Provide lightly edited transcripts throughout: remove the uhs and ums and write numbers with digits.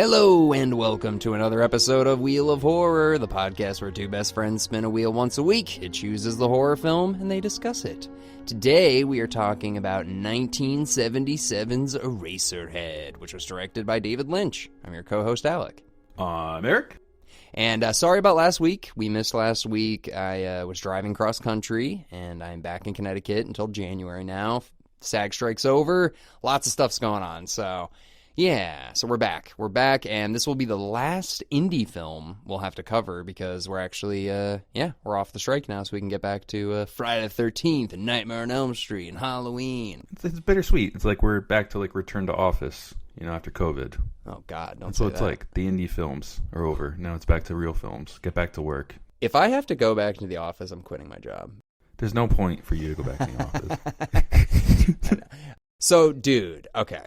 Hello and welcome to another episode of Wheel of Horror, the podcast where two best friends spin a wheel once a week. It chooses the horror film and they discuss it. Today we are talking about 1977's Eraserhead, which was directed by David Lynch. I'm your co-host Alec. I'm Eric. And sorry about last week. We missed last week. I was driving cross country and I'm back in Connecticut until January now. SAG strike's over. Lots of stuff's going on, so... yeah, so we're back. We're back, and this will be the last indie film we'll have to cover because we're actually, we're off the strike now, so we can get back to Friday the 13th and Nightmare on Elm Street and Halloween. It's bittersweet. It's like we're back to return to office, after COVID. Oh, God, don't That's say what it's that. like. The indie films are over. Now it's back to real films. Get back to work. If I have to go back to the office, I'm quitting my job. There's no point for you to go back to the office. So, dude, okay.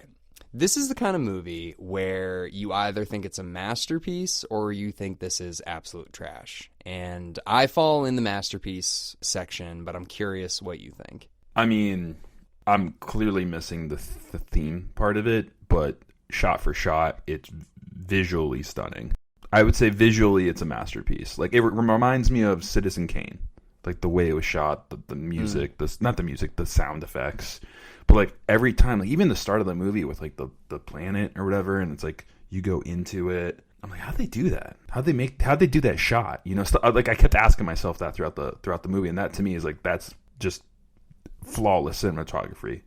This is the kind of movie where you either think it's a masterpiece or you think this is absolute trash. And I fall in the masterpiece section, but I'm curious what you think. I mean, I'm clearly missing the theme part of it, but shot for shot, it's visually stunning. I would say visually it's a masterpiece. It reminds me of Citizen Kane. The way it was shot, the music, not the music, the sound effects. But every time, even the start of the movie with the planet or whatever, and it's you go into it. I'm like, how'd they do that? How'd they do that shot? I kept asking myself that throughout the movie, and that to me is that's just flawless cinematography.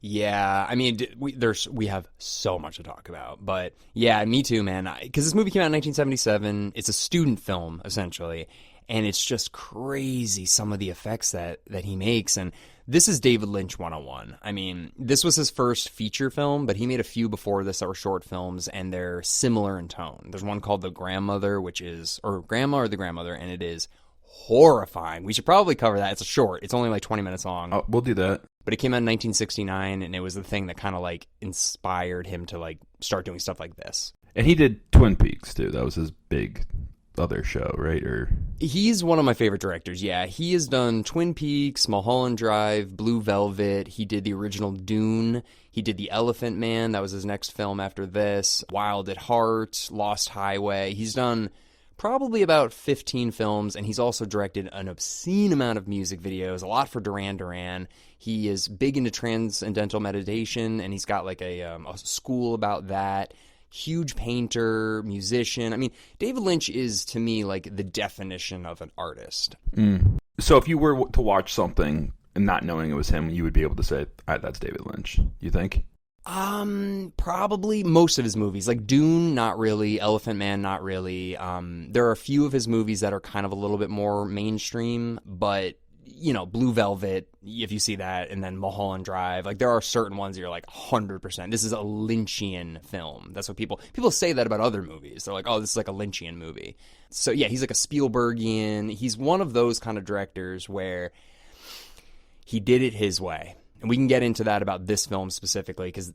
Yeah, I mean, we have so much to talk about, but yeah, me too, man. Because this movie came out in 1977. It's a student film essentially, and it's just crazy some of the effects that he makes. And this is David Lynch 101. I mean, this was his first feature film, but he made a few before this that were short films, and they're similar in tone. There's one called The Grandmother, Grandma or The Grandmother, and it is horrifying. We should probably cover that. It's a short. It's only 20 minutes long. Oh, we'll do that. But it came out in 1969, and it was the thing that kind of inspired him to start doing stuff like this. And he did Twin Peaks too. That was his big other show, right? Or he's one of my favorite directors. Yeah, he has done Twin Peaks, Mulholland Drive, Blue Velvet. He did the original Dune. He did The Elephant Man. That was his next film after this. Wild at Heart, Lost Highway. He's done probably about 15 films, and he's also directed an obscene amount of music videos, a lot for Duran Duran. He is big into transcendental meditation, and he's got a school about that. Huge painter, musician. I mean, David Lynch is, to me, the definition of an artist. So if you were to watch something and not knowing it was him, you would be able to say, all right, that's David Lynch, you think? Probably most of his movies. Dune, not really. Elephant Man, not really. There are a few of his movies that are kind of a little bit more mainstream, but... Blue Velvet, if you see that, and then Mulholland Drive, there are certain ones that you're 100%. This is a Lynchian film. That's what people say that about other movies. They're oh, this is a Lynchian movie. So yeah, he's a Spielbergian. He's one of those kind of directors where he did it his way. And we can get into that about this film specifically because,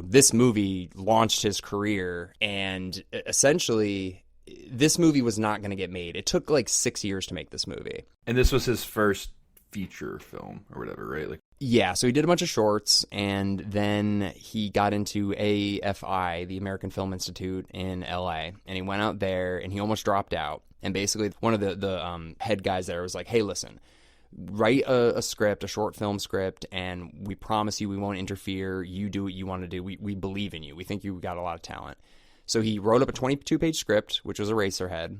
this movie launched his career, and essentially... this movie was not going to get made. It took 6 years to make this movie. And this was his first feature film or whatever, right? Yeah, so he did a bunch of shorts, and then he got into AFI, the American Film Institute in LA, and he went out there, and he almost dropped out. And basically, one of the head guys there was hey, listen, write a script, a short film script, and we promise you we won't interfere. You do what you want to do. We believe in you. We think you got a lot of talent. So he wrote up a 22-page script, which was Eraserhead,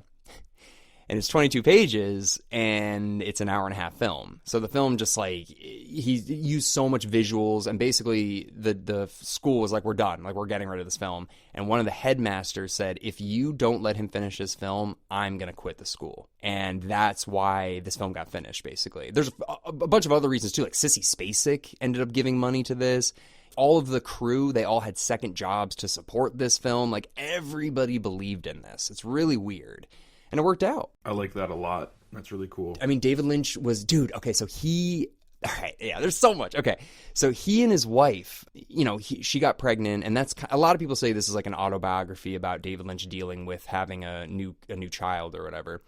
and it's 22 pages, and it's an hour-and-a-half film. So the film just, he used so much visuals, and basically the school was we're done. We're getting rid of this film. And one of the headmasters said, if you don't let him finish this film, I'm going to quit the school. And that's why this film got finished, basically. There's a bunch of other reasons, too. Sissy Spacek ended up giving money to this. All of the crew, they all had second jobs to support this film. Everybody believed in this. It's really weird. And it worked out. I like that a lot. That's really cool. I mean, David Lynch was, dude, okay, so all right, yeah, there's so much. Okay, so he and his wife, she got pregnant, and that's, a lot of people say this is an autobiography about David Lynch dealing with having a new child or whatever.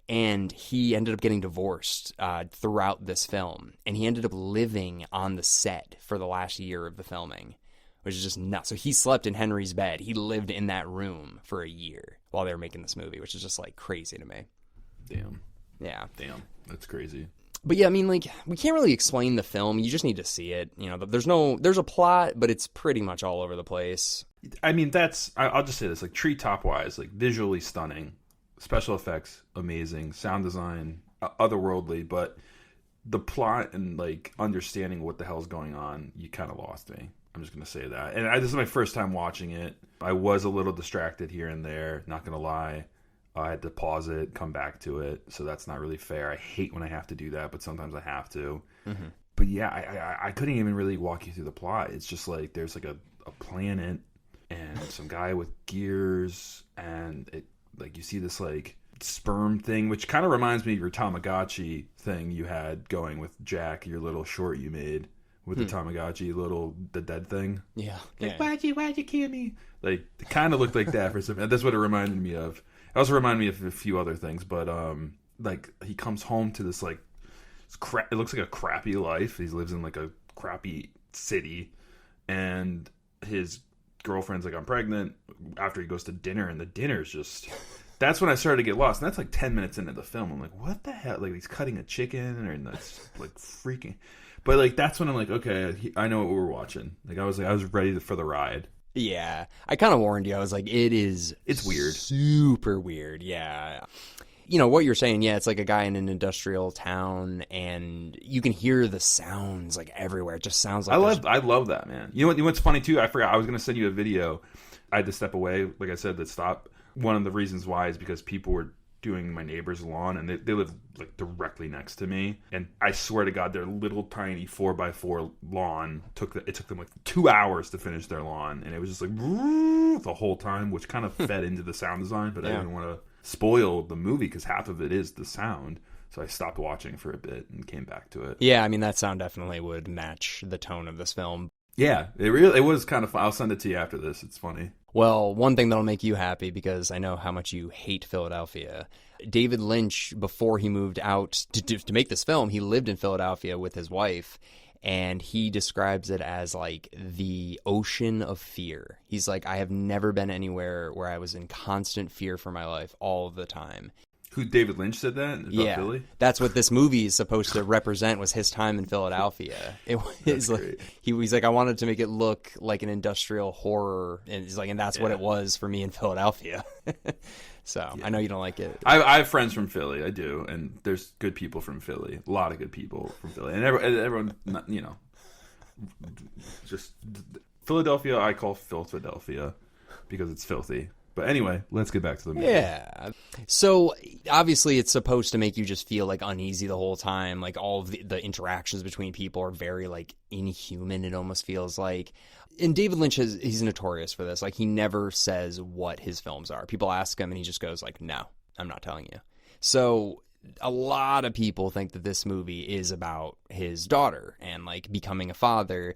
And he ended up getting divorced throughout this film. And he ended up living on the set for the last year of the filming, which is just nuts. So he slept in Henry's bed. He lived in that room for a year while they were making this movie, which is just like crazy to me. Damn. Yeah. Damn. That's crazy. But yeah, I mean, like, we can't really explain the film. You just need to see it. You know, there's a plot, but it's pretty much all over the place. I mean, I'll just say this, like, treetop wise, like, visually stunning, special effects amazing, sound design otherworldly, but the plot and, like, understanding what the hell's going on, you kind of lost me. I'm just gonna say that. And this is my first time watching it. I was a little distracted here and there, not gonna lie. I had to pause it, come back to it, so that's not really fair. I hate when I have to do that, but sometimes I have to. Mm-hmm. But yeah, I couldn't even really walk you through the plot. It's just like there's like a planet and some guy with gears, and it like you see this like sperm thing, which kind of reminds me of your Tamagotchi thing you had going with Jack, your little short you made with the Tamagotchi, the dead thing. Yeah. Like, why'd you kill me? Like, it kind of looked like that for some. That's what it reminded me of. It also reminded me of a few other things, but like he comes home to this like it looks like a crappy life. He lives in like a crappy city, and his girlfriend's like, I'm pregnant. After he goes to dinner, and the dinner's just. That's when I started to get lost, and that's like 10 minutes into the film. I'm like, what the hell? Like he's cutting a chicken, and that's like freaking. But like that's when I'm like, okay, I know what we're watching. Like I was ready for the ride. Yeah, I kind of warned you. I was like, it's weird. Super weird, yeah. You know, what you're saying, yeah, it's like a guy in an industrial town, and you can hear the sounds, like, everywhere. It just sounds like... I love that, man. You know what's funny, too? I forgot. I was going to send you a video. I had to step away, like I said, that stopped. One of the reasons why is because people were doing my neighbor's lawn, and they live like directly next to me, and I swear to God, their little tiny 4x4 lawn it took them like 2 hours to finish their lawn, and it was just like the whole time, which kind of fed into the sound design, but I didn't want to spoil the movie because half of it is the sound, so I stopped watching for a bit and came back to it. Yeah, I mean, that sound definitely would match the tone of this film. Yeah, it was kind of fun. I'll send it to you after this. It's funny. Well, one thing that'll make you happy, because I know how much you hate Philadelphia. David Lynch, before he moved out to make this film, he lived in Philadelphia with his wife, and he describes it as like the ocean of fear. He's like, I have never been anywhere where I was in constant fear for my life all the time. Who, David Lynch said that about Philly? That's what this movie is supposed to represent, was his time in Philadelphia. It was like he's like, I wanted to make it look like an industrial horror, and he's like, and that's what it was for me in Philadelphia. So I know you don't like it. I have friends from Philly, I do, and there's good people from Philly, a lot of good people from Philly, and everyone, you know, just Philadelphia. I call Philadelphia because it's filthy. But anyway, let's get back to the movie. Yeah. So, obviously, it's supposed to make you just feel, like, uneasy the whole time. Like, all of the interactions between people are very, like, inhuman, it almost feels like. And David Lynch, he's notorious for this. Like, he never says what his films are. People ask him, and he just goes, like, no, I'm not telling you. So, a lot of people think that this movie is about his daughter and, like, becoming a father.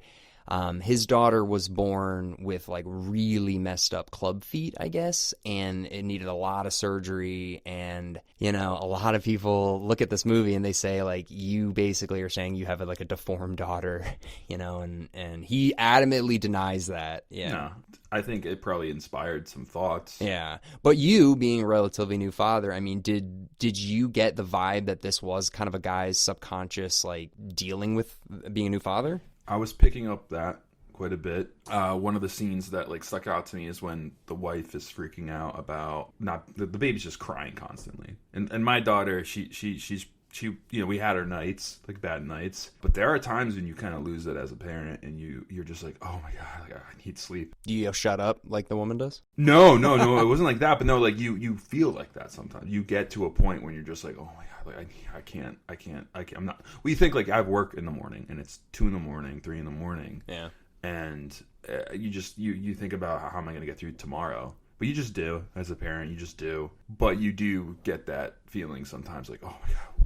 His daughter was born with like really messed up club feet, I guess, and it needed a lot of surgery. And, you know, a lot of people look at this movie and they say, like, you basically are saying you have like a deformed daughter, you know, and he adamantly denies that. Yeah. No, I think it probably inspired some thoughts. Yeah. But you being a relatively new father, I mean, did you get the vibe that this was kind of a guy's subconscious, like, dealing with being a new father? I was picking up that quite a bit. One of the scenes that like stuck out to me is when the wife is freaking out about the baby's just crying constantly. And my daughter, she's you know, we had our nights, like bad nights, but there are times when you kind of lose it as a parent, and you're just like, oh my God, like, I need sleep. Do you shut up like the woman does? No, it wasn't like that. But no, like you feel like that sometimes. You get to a point when you're just like, oh my God. Like I can't. I'm not. We think like I have work in the morning, and it's 2 a.m, 3 a.m. Yeah. And you think about how am I going to get through tomorrow? But you just do as a parent. You just do. But you do get that feeling sometimes, like, oh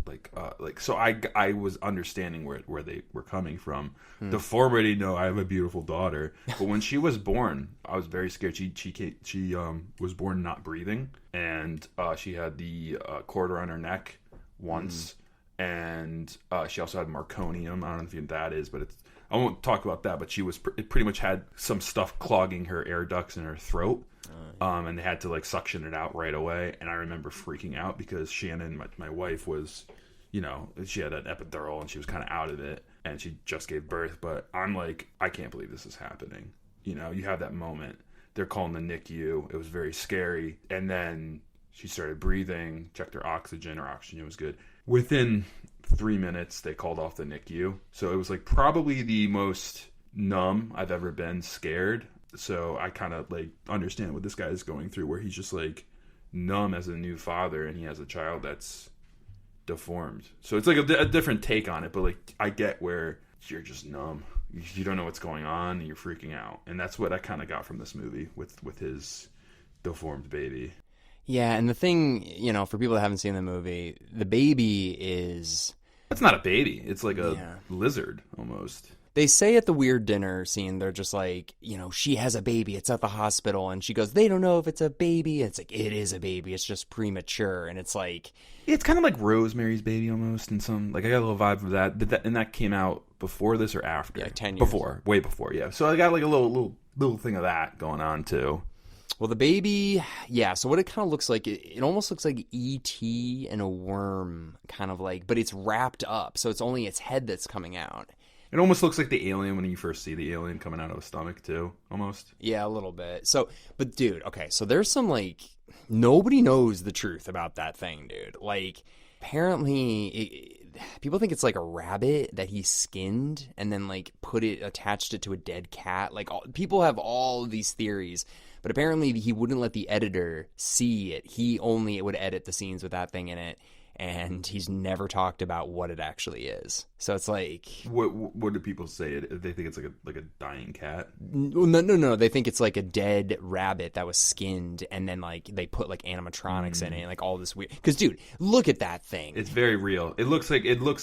my God, like. So I was understanding where they were coming from. Deformity. No, I have a beautiful daughter. But when she was born, I was very scared. She was born not breathing, and she had the cord around her neck once, and she also had meconium. I don't know if you know what that is, but it's I won't talk about that, but she was it pretty much had some stuff clogging her air ducts in her throat. And they had to like suction it out right away. And I remember freaking out because Shannon, my wife, was, you know, she had an epidural and she was kind of out of it and she just gave birth. But I'm like, I can't believe this is happening. You know, you have that moment. They're calling the NICU. It was very scary. And then she started breathing, checked her oxygen. Her oxygen was good. Within 3 minutes, they called off the NICU. So it was like probably the most numb I've ever been, scared. So I kind of like understand what this guy is going through, where he's just like numb as a new father and he has a child that's deformed. So it's like a different take on it, but like I get where you're just numb. You don't know what's going on and you're freaking out. And that's what I kind of got from this movie with his deformed baby. Yeah, and the thing, you know, for people that haven't seen the movie, the baby is... It's not a baby. It's like a lizard almost. They say at the weird dinner scene, they're just like, you know, she has a baby. It's at the hospital. And she goes, they don't know if it's a baby. It's like, it is a baby. It's just premature. And it's like... It's kind of like Rosemary's Baby almost in some... Like, I got a little vibe of that. And that came out before this or after? Yeah, 10 years. Before. Way before, yeah. So I got like a little thing of that going on, too. Well, the baby... Yeah, so what it kind of looks like, it almost looks like E.T. and a worm, kind of like... But it's wrapped up, so it's only its head that's coming out. It almost looks like the alien when you first see the alien coming out of his stomach, too, almost. Yeah, a little bit. So, but dude, okay, so there's some, like, nobody knows the truth about that thing, dude. Like, apparently, people think it's like a rabbit that he skinned and then, like, attached it to a dead cat. Like, people have all these theories, but apparently he wouldn't let the editor see it. He only would edit the scenes with that thing in it. And he's never talked about what it actually is. So it's like... What do people say? They think it's like a dying cat? No. They think it's like a dead rabbit that was skinned, and then like they put like animatronics in it, and like all this weird... Because, dude, look at that thing. It's very real. It looks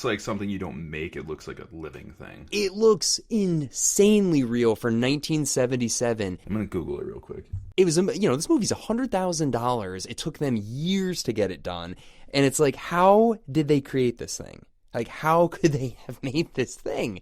like something you don't make. It looks like a living thing. It looks insanely real for 1977. I'm going to Google it real quick. It was, you know, this movie's $100,000. It took them years to get it done. And it's like, how did they create this thing? Like, how could they have made this thing?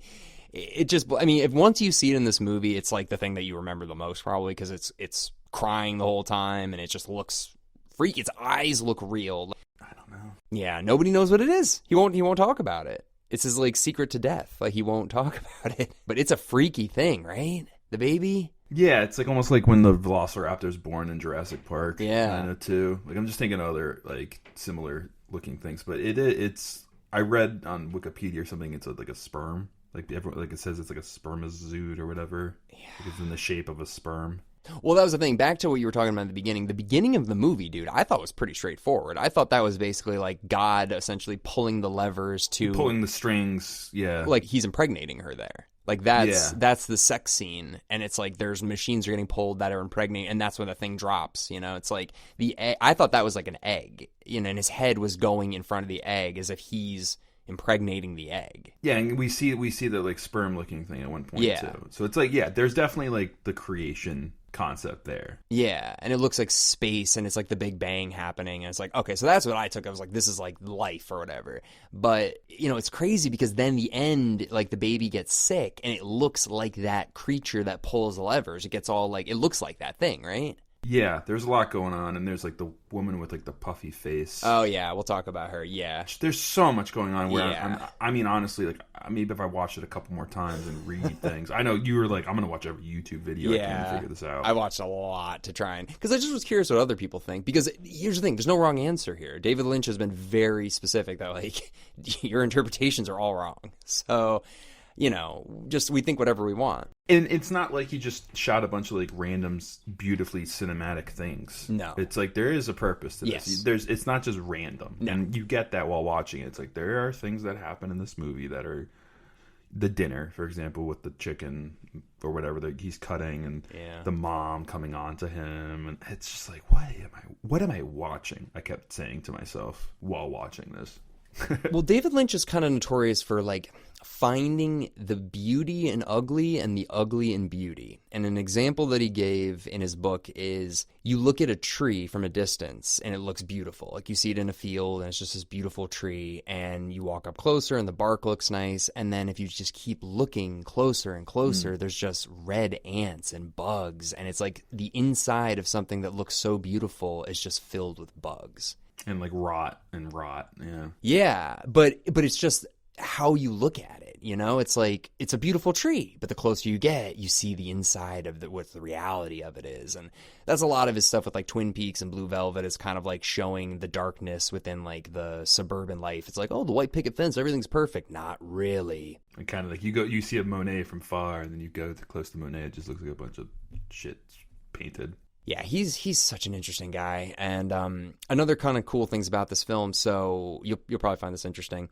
It just, I mean, if once you see it in this movie, it's like the thing that you remember the most, probably, because it's crying the whole time, and it just looks freaky. Its eyes look real. I don't know. Yeah, nobody knows what it is. He won't talk about it. It's his, like, secret to death. Like, he won't talk about it. But it's a freaky thing, right? The baby... Yeah, it's like almost like when the Velociraptor's born in Jurassic Park. Yeah, I know too. Like I'm just thinking of other like similar looking things, but it's. I read on Wikipedia or something. It's like a sperm. Like it says it's like a spermazoid or whatever. Yeah, like it's in the shape of a sperm. Well, that was the thing. Back to what you were talking about at the beginning. The beginning of the movie, dude, I thought was pretty straightforward. I thought that was basically like God essentially pulling the levers to pulling the strings. Yeah, like he's impregnating her there. Like that's the sex scene, and it's like there's machines are getting pulled that are impregnating, and that's when the thing drops. You know, it's like the egg. I thought that was like an egg, you know, and his head was going in front of the egg as if he's impregnating the egg. Yeah, and we see the like sperm looking thing at one point too. So it's like there's definitely like the creation concept there. Yeah, and it looks like space, and it's like the Big Bang happening, and it's like, okay, so that's what I took. I was like, this is like life or whatever. But you know, it's crazy because then the end, like the baby gets sick, and it looks like that creature that pulls the levers. It gets all like, it looks like that thing, right? Yeah, there's a lot going on, and there's like the woman with like the puffy face. Oh yeah, we'll talk about her. Yeah, there's so much going on. Where yeah. I mean, honestly, like maybe if I watched it a couple more times and read things, I know you were like, I'm gonna watch every YouTube video. Yeah, I can't figure this out. I watched a lot to try and because I just was curious what other people think. Because here's the thing: there's no wrong answer here. David Lynch has been very specific that like your interpretations are all wrong. So. You know, just we think whatever we want. And it's not like he just shot a bunch of like random, beautifully cinematic things. No. It's like there is a purpose to yes. this. It's not just random. No. And you get that while watching it. It's like there are things that happen in this movie that are the dinner, for example, with the chicken or whatever that he's cutting and the mom coming on to him. And it's just like, what am I watching? I kept saying to myself while watching this. Well, David Lynch is kind of notorious for like finding the beauty in ugly and the ugly in beauty. And an example that he gave in his book is you look at a tree from a distance and it looks beautiful. Like you see it in a field and it's just this beautiful tree, and you walk up closer and the bark looks nice. And then if you just keep looking closer and closer, there's just red ants and bugs. And it's like the inside of something that looks so beautiful is just filled with bugs. And like rot. Yeah. Yeah. But it's just how you look at it, you know? It's like, it's a beautiful tree, but the closer you get, you see the inside of what the reality of it is. And that's a lot of his stuff with like Twin Peaks and Blue Velvet, is kind of like showing the darkness within like the suburban life. It's like, oh, the white picket fence, everything's perfect. Not really. And kind of like you see a Monet from far, and then you go close to Monet, it just looks like a bunch of shit painted. Yeah, he's such an interesting guy. And another kind of cool things about this film, so you'll probably find this interesting.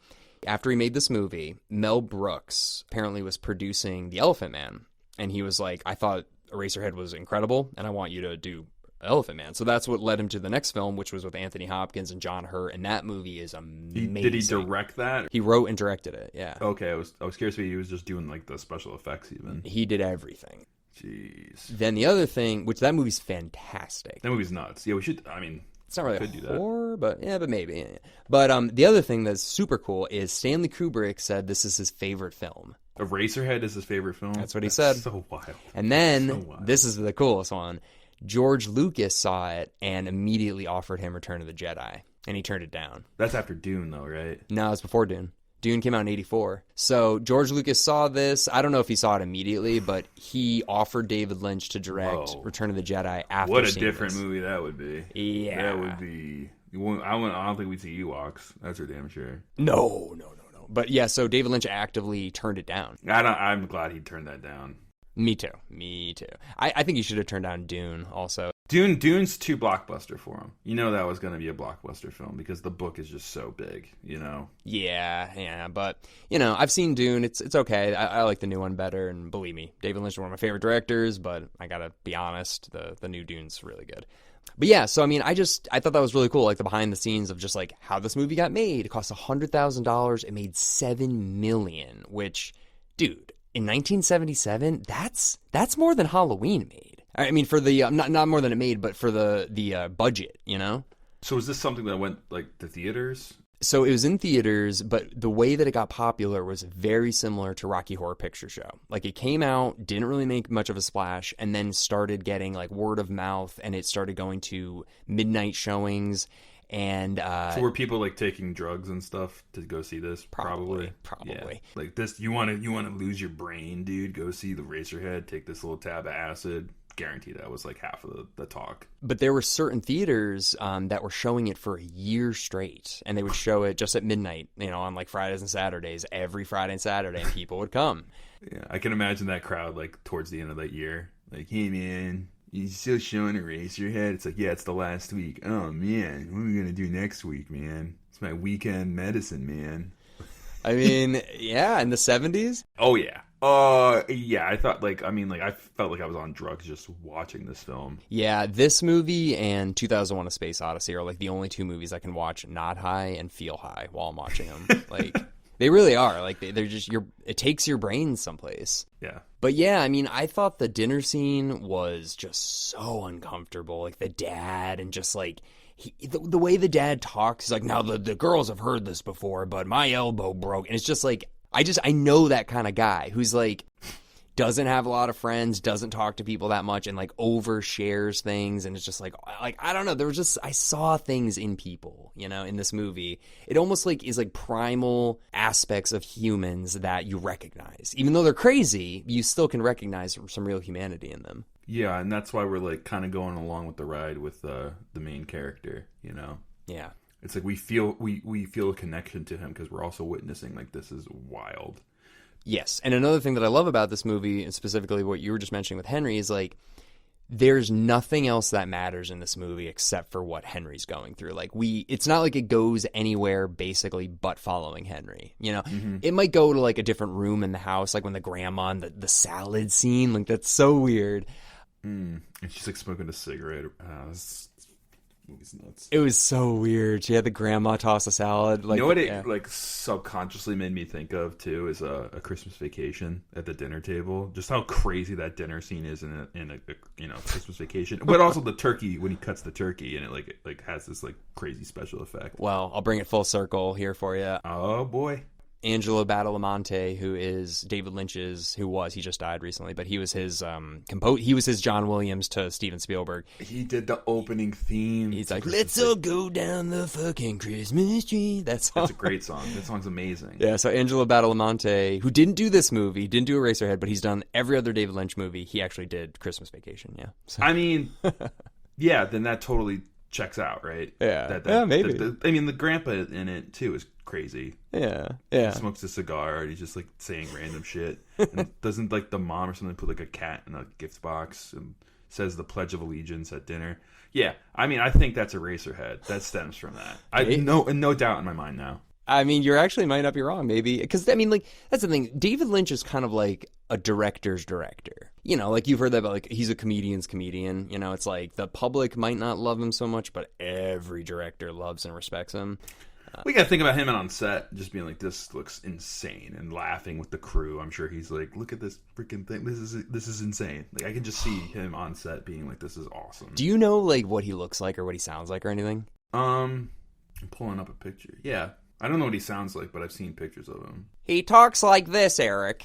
After he made this movie, Mel Brooks apparently was producing The Elephant Man. And he was like, I thought Eraserhead was incredible, and I want you to do Elephant Man. So that's what led him to the next film, which was with Anthony Hopkins and John Hurt. And that movie is amazing. Did he direct that? He wrote and directed it, yeah. Okay, I was curious if he was just doing like the special effects even. He did everything. Jeez. Then the other thing, which that movie's fantastic. That movie's nuts. Yeah, we should, It's not really could a horror, but maybe. Yeah. But the other thing that's super cool is Stanley Kubrick said this is his favorite film. Eraserhead is his favorite film? That's what he said. So wild. And then, this is the coolest one, George Lucas saw it and immediately offered him Return of the Jedi, and he turned it down. That's after Dune, though, right? No, it's before Dune. Dune came out in 1984. So George Lucas saw this. I don't know if he saw it immediately, but he offered David Lynch to direct Return of the Jedi after What a seeing different this. movie that would be. Yeah. That would be... I don't think we'd see Ewoks. That's for damn sure. No. But yeah, so David Lynch actively turned it down. I'm glad he turned that down. Me too. I think he should have turned down Dune also. Dune's too blockbuster for him. You know that was going to be a blockbuster film because the book is just so big, you know? Yeah, but, you know, I've seen Dune. It's okay. I like the new one better, and believe me, David Lynch is one of my favorite directors, but I gotta be honest, the new Dune's really good. But yeah, so I mean, I thought that was really cool, like the behind the scenes of just like how this movie got made. It cost $100,000. It made $7 million, which, dude, in 1977, that's more than Halloween made. I mean, for the not more than it made, but for the budget, you know. So is this something that went like to theaters? So it was in theaters, but the way that it got popular was very similar to Rocky Horror Picture Show. Like it came out, didn't really make much of a splash, and then started getting like word of mouth, and it started going to midnight showings. And so were people like taking drugs and stuff to go see this? Probably. Yeah. Like this, you want to lose your brain, dude? Go see the Eraserhead. Take this little tab of acid. Guarantee that was like half of the talk. But there were certain theaters that were showing it for a year straight, and they would show it just at midnight, you know, on like Fridays and Saturdays, every Friday and Saturday, and people would come. Yeah, I can imagine that crowd like towards the end of that year, like, hey man, you still showing Eraserhead? It's like, yeah, it's the last week. Oh man, what are we gonna do next week, man? It's my weekend medicine, man. I mean, yeah, in the 70s. Oh yeah. Yeah, I felt like I was on drugs just watching this film. Yeah, this movie and 2001: A Space Odyssey are like the only two movies I can watch not high and feel high while I'm watching them. Like, they really are. Like, they're just it takes your brain someplace. Yeah. But yeah, I mean, I thought the dinner scene was just so uncomfortable. Like the dad and just like the way the dad talks, he's like, now the girls have heard this before, but my elbow broke, and it's just like. I know that kind of guy who's like doesn't have a lot of friends, doesn't talk to people that much, and like overshares things, and it's just like I don't know. There was just I saw things in people, you know, in this movie. It almost like is like primal aspects of humans that you recognize, even though they're crazy. You still can recognize some real humanity in them. Yeah, and that's why we're like kind of going along with the ride with the main character, you know. Yeah. It's like we feel a connection to him because we're also witnessing like this is wild. Yes, and another thing that I love about this movie, and specifically what you were just mentioning with Henry, is like there's nothing else that matters in this movie except for what Henry's going through. Like it's not like it goes anywhere basically but following Henry. You know, It might go to like a different room in the house, like when the grandma and the salad scene, like that's so weird. And she's like smoking a cigarette. movie's nuts. It was so weird. She had the grandma toss a salad. Like, you know what it like subconsciously made me think of too is a Christmas Vacation at the dinner table. Just how crazy that dinner scene is in a Christmas Vacation, but also the turkey when he cuts the turkey and it like has this like crazy special effect. Well, I'll bring it full circle here for you. Oh boy. Angelo Badalamenti, who is David Lynch's, he just died recently, but he was his he was his John Williams to Steven Spielberg. He did the opening theme. He's like, let's all go down the fucking Christmas tree. That's a great song. That song's amazing. Yeah, so Angelo Badalamenti, who didn't do this movie, didn't do Eraserhead, but he's done every other David Lynch movie. He actually did Christmas Vacation, yeah. So. I mean, yeah, then that totally checks out, right? Yeah, yeah, maybe. The grandpa in it, too, is crazy. Yeah. He smokes a cigar and he's just like saying random shit. And doesn't like the mom or something put like a cat in a gift box and says the Pledge of Allegiance at dinner? Yeah, I mean, I think that's Eraserhead. That stems from that. No doubt in my mind now. I mean, you actually might not be wrong, maybe. Because, I mean, like, that's the thing. David Lynch is kind of like a director's director. You know, like, you've heard that about, like, he's a comedian's comedian. You know, it's like the public might not love him so much, but every director loves and respects him. We got to think about him on set, just being like, this looks insane, and laughing with the crew. I'm sure he's like, look at this freaking thing. This is insane. Like, I can just see him on set being like, this is awesome. Do you know, like, what he looks like or what he sounds like or anything? I'm pulling up a picture. Yeah. I don't know what he sounds like, but I've seen pictures of him. He talks like this, Eric.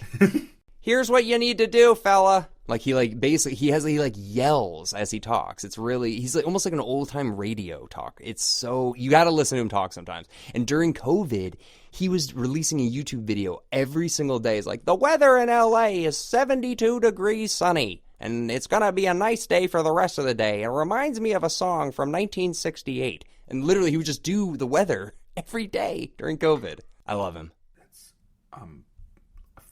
Here's what you need to do, fella. Like, he yells as he talks. It's really, he's like almost like an old time radio talk. It's so, you got to listen to him talk sometimes. And during COVID, he was releasing a YouTube video every single day. It's like, the weather in LA is 72 degrees sunny. And it's going to be a nice day for the rest of the day. It reminds me of a song from 1968. And literally, he would just do the weather every day during COVID. I love him. I'm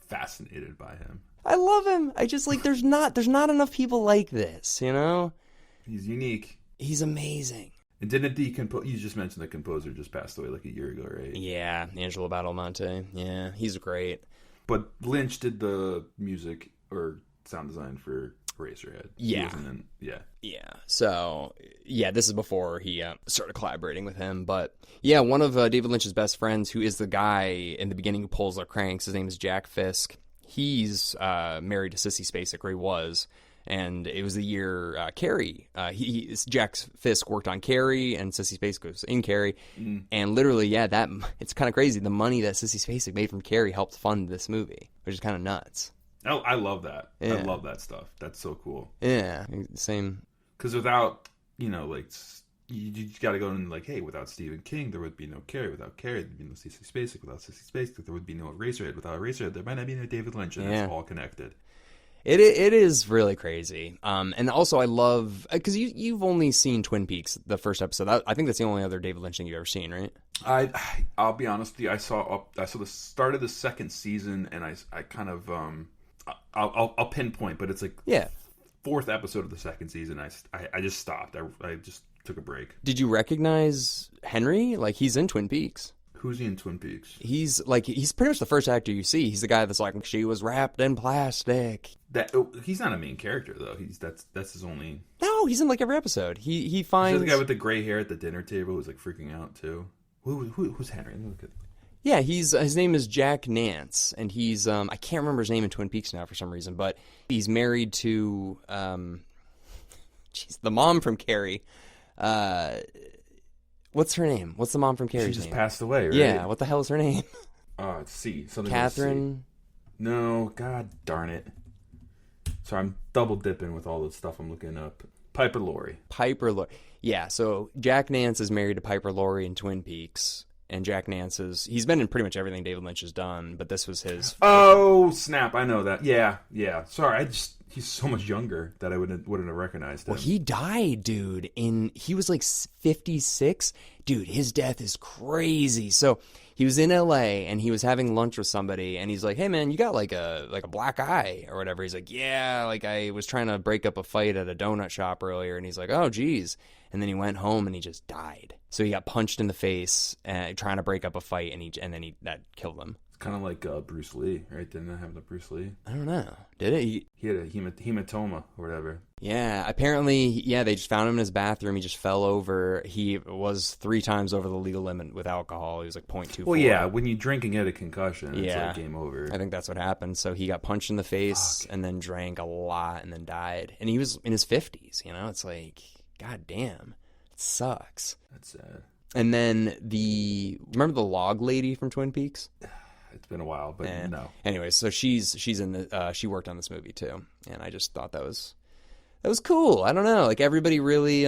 fascinated by him. I love him. I just like there's not enough people like this, you know? He's unique. He's amazing. And didn't you just mentioned the composer just passed away like a year ago, right? Yeah, Angelo Badalamenti. Yeah, he's great. But Lynch did the music or sound design for Eraserhead. Yeah. Yeah. So, yeah, this is before he started collaborating with him. But, yeah, one of David Lynch's best friends, who is the guy in the beginning who pulls the cranks, his name is Jack Fisk. He's married to Sissy Spacek, or he was. And it was the year Carrie. Jack Fisk worked on Carrie, and Sissy Spacek was in Carrie. And literally, yeah, it's kind of crazy. The money that Sissy Spacek made from Carrie helped fund this movie, which is kind of nuts. Oh, I love that. Yeah. I love that stuff. That's so cool. Yeah, same. Because without, like, you got to go in like, hey, without Stephen King, there would be no Carrie. Without Carrie, there'd be no Sissy Spacek. Without Sissy Spacek, there would be no Eraserhead. Without Eraserhead, there might not be no David Lynch, and it's all connected. It is really crazy. And also I love, because you've only seen Twin Peaks, the first episode. I think that's the only other David Lynch thing you've ever seen, right? I'll be honest with you. I saw the start of the second season, and I kind of I'll pinpoint, but it's like fourth episode of the second season. I just stopped. I just took a break. Did you recognize Henry? Like, he's in Twin Peaks. Who's he in Twin Peaks? He's pretty much the first actor you see. He's the guy that's like, she was wrapped in plastic. He's not a main character though. That's his only. No, he's in like every episode. He finds the guy with the gray hair at the dinner table who's like freaking out too. Who's Henry? Look at. Yeah, his name is Jack Nance, and he's I can't remember his name in Twin Peaks now for some reason, but he's married to the mom from Carrie. What's her name? What's the mom from Carrie's name? She just passed away, right? Yeah, what the hell is her name? Let's see. Something Catherine? No, god darn it. So I'm double dipping with all the stuff I'm looking up. Piper Laurie. Yeah, so Jack Nance is married to Piper Laurie in Twin Peaks. And Jack Nance he's been in pretty much everything David Lynch has done, but this was his. Oh, snap. I know that. Yeah. Sorry, he's so much younger that I wouldn't have recognized him. Well, he died, dude. He was like 56. Dude, his death is crazy. So he was in LA and he was having lunch with somebody, and he's like, "Hey man, you got like a black eye or whatever." He's like, "Yeah, like I was trying to break up a fight at a donut shop earlier." And he's like, "Oh geez." And then he went home and he just died. So he got punched in the face trying to break up a fight, and then that killed him. kind of like Bruce Lee, right? Didn't that happen to Bruce Lee? I don't know. Did it? He had a hematoma or whatever. Yeah, apparently, yeah, they just found him in his bathroom. He just fell over. He was 3 times over the legal limit with alcohol. He was like 0.24. Well, yeah, when you drink and get a concussion, it's Yeah. like game over. I think that's what happened. So he got punched in the face and then drank a lot and then died. And he was in his 50s, you know? It's like, god damn. It sucks. That's sad. And then remember the log lady from Twin Peaks? It's been a while, but no. Anyway, so she's in the she worked on this movie too, and I just thought that was cool. I don't know, like everybody really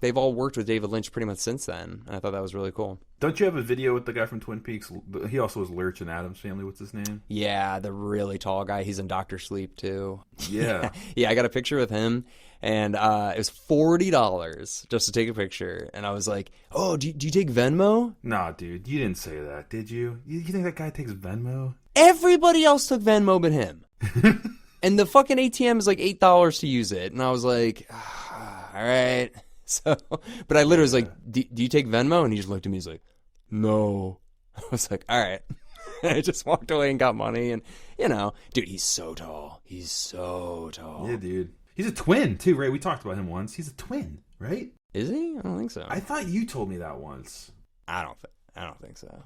they've all worked with David Lynch pretty much since then, and I thought that was really cool. Don't you have a video with the guy from Twin Peaks? He also was Lurch in Addams Family. What's his name? Yeah, the really tall guy. He's in Doctor Sleep too. Yeah. Yeah, I got a picture with him, and it was $40 just to take a picture. And I was like, "Oh, do you take Venmo?" Nah, dude, you didn't say that, did you? You think that guy takes Venmo? Everybody else took Venmo but him. And the fucking ATM is like $8 to use it, and I was like, "All right." So, but I literally was like, do you take Venmo? And he just looked at me. He's like, no. I was like, all right. I just walked away and got money. And, you know, dude, he's so tall. He's so tall. Yeah, dude. He's a twin, too, right? We talked about him once. He's a twin, right? Is he? I don't think so. I thought you told me that once. I don't think so.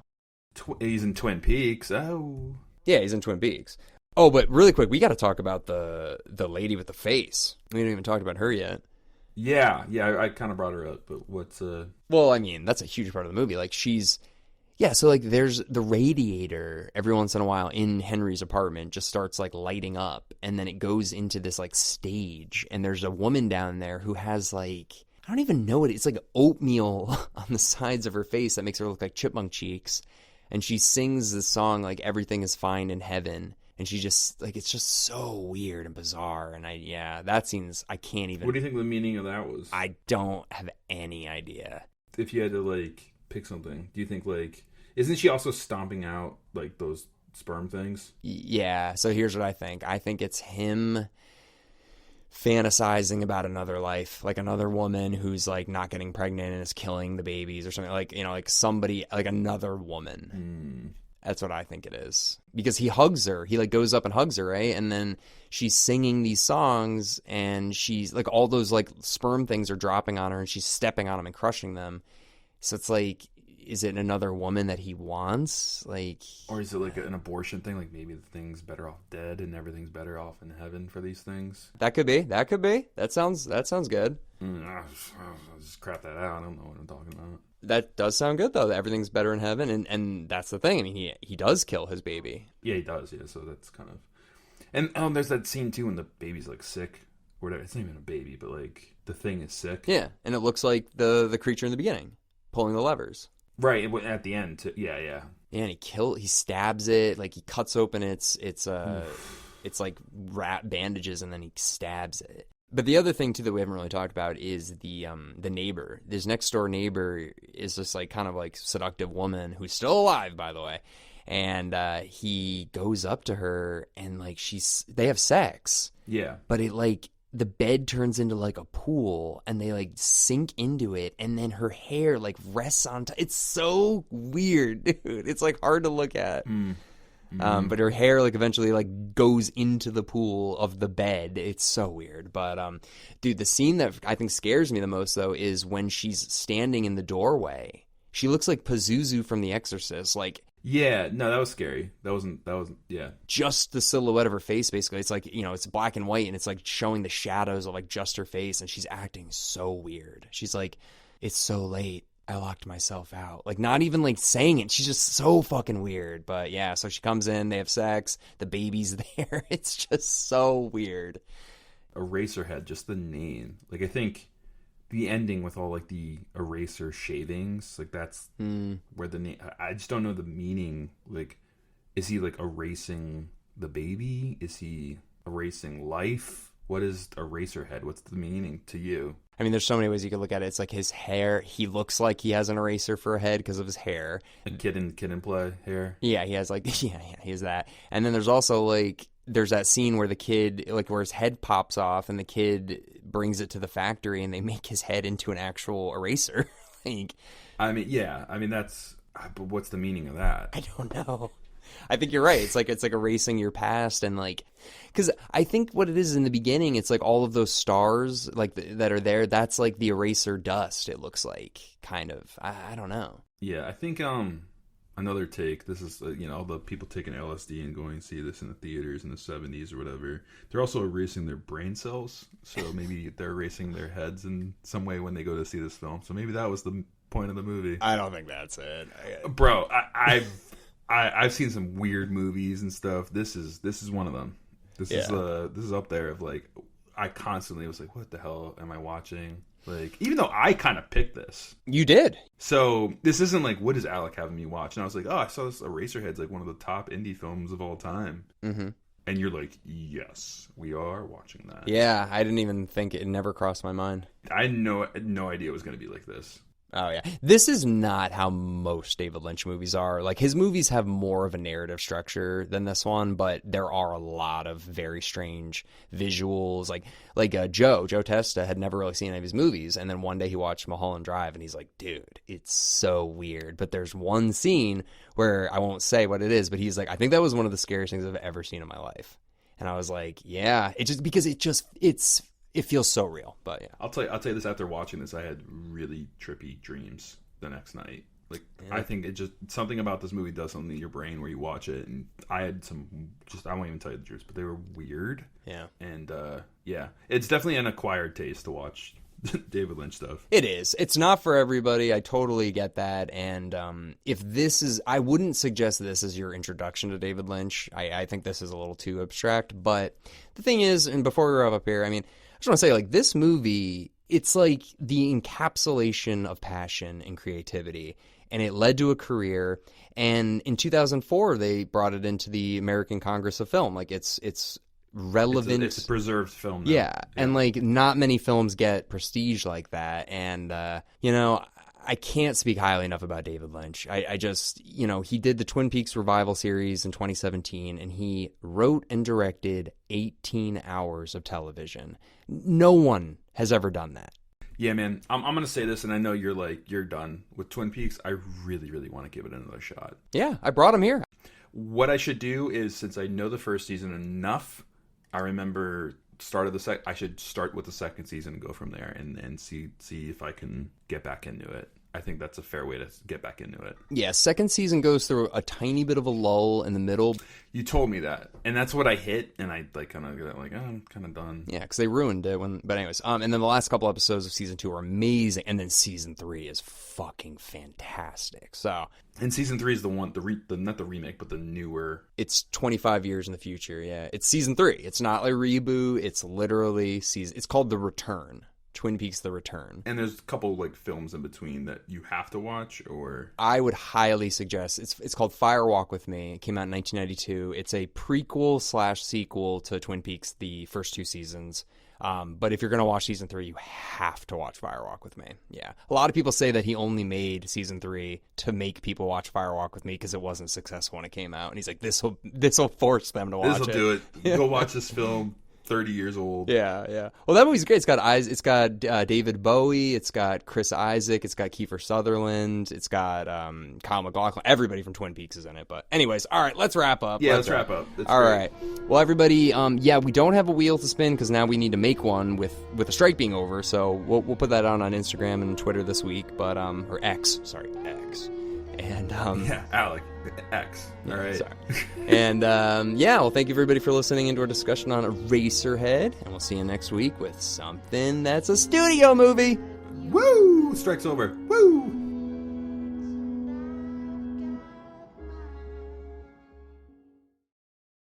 He's in Twin Peaks. Oh. Yeah, he's in Twin Peaks. Oh, but really quick, we got to talk about the lady with the face. We haven't even talked about her yet. Yeah, I kind of brought her up, but what's Well, I mean, that's a huge part of the movie. Like, so like there's the radiator every once in a while in Henry's apartment just starts like lighting up, and then it goes into this like stage, and there's a woman down there who has like, I don't even know it's like oatmeal on the sides of her face that makes her look like chipmunk cheeks, and she sings the song like Everything is Fine in Heaven. And she just, like, it's just so weird and bizarre. And that scene's, I can't even. What do you think the meaning of that was? I don't have any idea. If you had to, like, pick something, do you think, like, isn't she also stomping out, like, those sperm things? Yeah, so here's what I think. I think it's him fantasizing about another life, like another woman who's, like, not getting pregnant and is killing the babies or something. Like, you know, like somebody, like another woman. That's what I think it is. Because he hugs her. He like goes up and hugs her, right? And then she's singing these songs, and she's like, all those like sperm things are dropping on her, and she's stepping on them and crushing them. So it's like, is it another woman that he wants? Like, or is it like an abortion thing? Like maybe the thing's better off dead and everything's better off in heaven for these things? That could be. That sounds good. I'll just crap that out. I don't know what I'm talking about. That does sound good, though. That everything's better in heaven, and that's the thing. I mean, he does kill his baby. Yeah, he does. Yeah, so that's kind of. And there's that scene too when the baby's like sick, or whatever. It's not even a baby, but like the thing is sick. Yeah, and it looks like the creature in the beginning, pulling the levers. Right at the end. Too. Yeah. Yeah, and he stabs it, like he cuts open its like wrap bandages, and then he stabs it. But the other thing too that we haven't really talked about is the neighbor. This next door neighbor is this like kind of like seductive woman who's still alive, by the way. And he goes up to her, and like they have sex. Yeah. But it like the bed turns into like a pool, and they like sink into it, and then her hair like rests on top. It's so weird, dude. It's like hard to look at. But her hair like eventually like goes into the pool of the bed. It's so weird. But dude, the scene that I think scares me the most though is when she's standing in the doorway. She looks like Pazuzu from The Exorcist. Like, yeah, no, that was scary. That wasn't yeah. Just the silhouette of her face, basically. It's like, you know, it's black and white, and it's like showing the shadows of like just her face, and she's acting so weird. She's like, it's so late, I locked myself out. Like, not even like saying it. She's just so fucking weird. But yeah, so she comes in, they have sex, the baby's there. It's just so weird. Eraserhead, just the name. Like, I think the ending with all like the eraser shavings, like that's where the name. I just don't know the meaning. Like, is he like erasing the baby? Is he erasing life? What is Eraserhead? What's the meaning to you? I mean, there's so many ways you could look at it. It's like his hair. He looks like he has an eraser for a head because of his hair. Like kid and play hair. Yeah, he has like he has that. And then there's also like there's that scene where the kid like where his head pops off and the kid brings it to the factory and they make his head into an actual eraser. Like, I mean, yeah. I mean, that's. But what's the meaning of that? I don't know. I think you're right. It's like erasing your past, and like, because I think what it is in the beginning, it's like all of those stars like that are there. That's like the eraser dust. It looks like kind of. I don't know. Yeah, I think another take. This is all the people taking LSD and going to see this in the theaters in the 70s or whatever. They're also erasing their brain cells, so maybe they're erasing their heads in some way when they go to see this film. So maybe that was the point of the movie. I don't think that's it, bro. I've seen some weird movies and stuff. This is one of them. This is up there of like, I constantly was like, what the hell am I watching? Like, even though I kind of picked this. You did. So this isn't like, what is Alec having me watch? And I was like, oh, I saw this Eraserhead's like one of the top indie films of all time. Mm-hmm. And you're like, yes, we are watching that. Yeah, I didn't even think it never crossed my mind. I had no idea it was going to be like this. Oh, yeah. This is not how most David Lynch movies are. Like, his movies have more of a narrative structure than this one, but there are a lot of very strange visuals. Like Joe Testa had never really seen any of his movies, and then one day he watched Mulholland Drive, and he's like, dude, it's so weird. But there's one scene where, I won't say what it is, but he's like, I think that was one of the scariest things I've ever seen in my life. And I was like, yeah, it feels so real, but yeah. I'll tell you this, after watching this, I had really trippy dreams the next night. Like, yeah. I think it just, something about this movie does something in your brain where you watch it, and I had I won't even tell you the truth, but they were weird. Yeah. And, yeah, it's definitely an acquired taste to watch David Lynch stuff. It is. It's not for everybody. I totally get that. And I wouldn't suggest this as your introduction to David Lynch. I think this is a little too abstract. But the thing is, and before we wrap up here, I mean, I just want to say, like, this movie, it's like the encapsulation of passion and creativity, and it led to a career. And in 2004, they brought it into the American Congress of Film. Like, it's relevant. It's a preserved film now. Yeah, and like, not many films get prestige like that. And I can't speak highly enough about David Lynch. I just, he did the Twin Peaks revival series in 2017, and he wrote and directed 18 hours of television. No one has ever done that. Yeah, man. I'm going to say this, and I know you're done with Twin Peaks. I really, really want to give it another shot. Yeah, I brought him here. What I should do is, since I know the first season enough, I remember I should start with the second season and go from there, and see if I can get back into it. I think that's a fair way to get back into it. Yeah, second season goes through a tiny bit of a lull in the middle. You told me that, and that's what I hit, and I kind of got like, oh, I'm kind of done. Yeah, because they ruined it. But anyways, and then the last couple episodes of season 2 are amazing, and then season 3 is fucking fantastic. So, and season 3 is the one, not the remake, but the newer. It's 25 years in the future. Yeah, it's season 3. It's not like a reboot. It's literally season. It's called The Return. Twin Peaks: The Return. And there's a couple like films in between that you have to watch, or I would highly suggest. It's called Fire Walk with Me. It came out in 1992. It's a prequel/sequel to Twin Peaks, the first 2 seasons. But if you're going to watch season 3, you have to watch Fire Walk with Me. Yeah. A lot of people say that he only made season 3 to make people watch Fire Walk with Me because it wasn't successful when it came out. And he's like, this will force them to watch it. This will do it. Go watch this film. 30 years old. Yeah. Well, that movie's great. It's got David Bowie. It's got Chris Isaac. It's got Kiefer Sutherland. It's got Kyle MacLachlan. Everybody from Twin Peaks is in it. But anyways, all right, let's wrap up. Yeah, let's wrap up. All right. Well, everybody, we don't have a wheel to spin because now we need to make one with the strike being over. So we'll put that on Instagram and Twitter this week. But or X. Sorry, X. And Alec. X. All right. Sorry. And well, thank you everybody for listening into our discussion on Eraserhead, and we'll see you next week with something that's a studio movie. Woo! Strike's over. Woo!